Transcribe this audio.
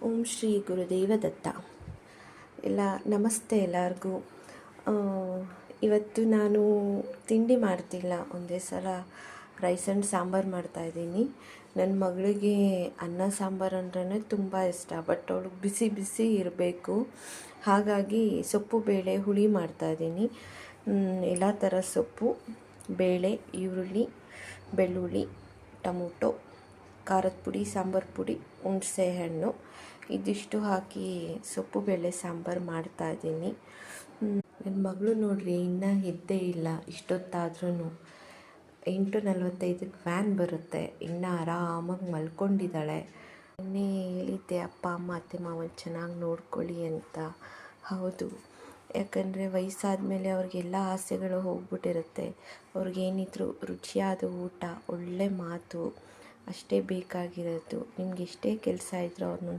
ಓಂ ಶ್ರೀ ಗುರುದೇವ ದತ್ತ. ಎಲ್ಲ ನಮಸ್ತೆ ಎಲ್ಲರಿಗೂ. ಇವತ್ತು ನಾನು ತಿಂಡಿ ಮಾಡ್ತಿಲ್ಲ, ಒಂದೇ ಸಲ ರೈಸ್ ಆ್ಯಂಡ್ ಸಾಂಬಾರು ಮಾಡ್ತಾಯಿದ್ದೀನಿ. ನನ್ನ ಮಗಳಿಗೆ ಅನ್ನ ಸಾಂಬಾರು ಅಂದ್ರೇ ತುಂಬ ಇಷ್ಟ, ಬಟ್ ಅವಳಿಗೆ ಬಿಸಿ ಬಿಸಿ ಇರಬೇಕು. ಹಾಗಾಗಿ ಸೊಪ್ಪು ಬೇಳೆ ಹುಳಿ ಮಾಡ್ತಾಯಿದ್ದೀನಿ. ಎಲ್ಲ ಥರ ಸೊಪ್ಪು, ಬೇಳೆ, ಈರುಳ್ಳಿ, ಬೆಳ್ಳುಳ್ಳಿ, ಟೊಮೊಟೊ, ಖಾರದ ಪುಡಿ, ಸಾಂಬಾರು ಪುಡಿ, ಹುಣಸೆ ಹಣ್ಣು ಇದಿಷ್ಟು ಹಾಕಿ ಸೊಪ್ಪು ಬೇಳೆ ಸಾಂಬಾರು ಮಾಡ್ತಾಯಿದ್ದೀನಿ. ನನ್ನ ಮಗಳು ನೋಡ್ರಿ ಇನ್ನೂ ಎದ್ದೇ ಇಲ್ಲ. ಇಷ್ಟೊತ್ತಾದ್ರೂ 8:45ಕ್ಕೆ ವ್ಯಾನ್ ಬರುತ್ತೆ, ಇನ್ನೂ ಆರಾಮಾಗಿ ಮಲ್ಕೊಂಡಿದ್ದಾಳೆ. ನಿನ್ನೆ ಹೇಳಿದ್ದೆ ಅಪ್ಪ ಅಮ್ಮ ಅತ್ತೆ ಮಾವನ ಚೆನ್ನಾಗಿ ನೋಡ್ಕೊಳ್ಳಿ ಅಂತ. ಹೌದು, ಯಾಕಂದರೆ ವಯಸ್ಸಾದ ಮೇಲೆ ಅವ್ರಿಗೆಲ್ಲ ಆಸೆಗಳು ಹೋಗ್ಬಿಟ್ಟಿರುತ್ತೆ. ಅವ್ರಿಗೇನಿದ್ರು ರುಚಿಯಾದ ಊಟ, ಒಳ್ಳೆ ಮಾತು ಅಷ್ಟೇ ಬೇಕಾಗಿರೋದು. ನಿಮ್ಗೆ ಎಷ್ಟೇ ಕೆಲಸ ಇದ್ದರೂ ಅವ್ರನ್ನ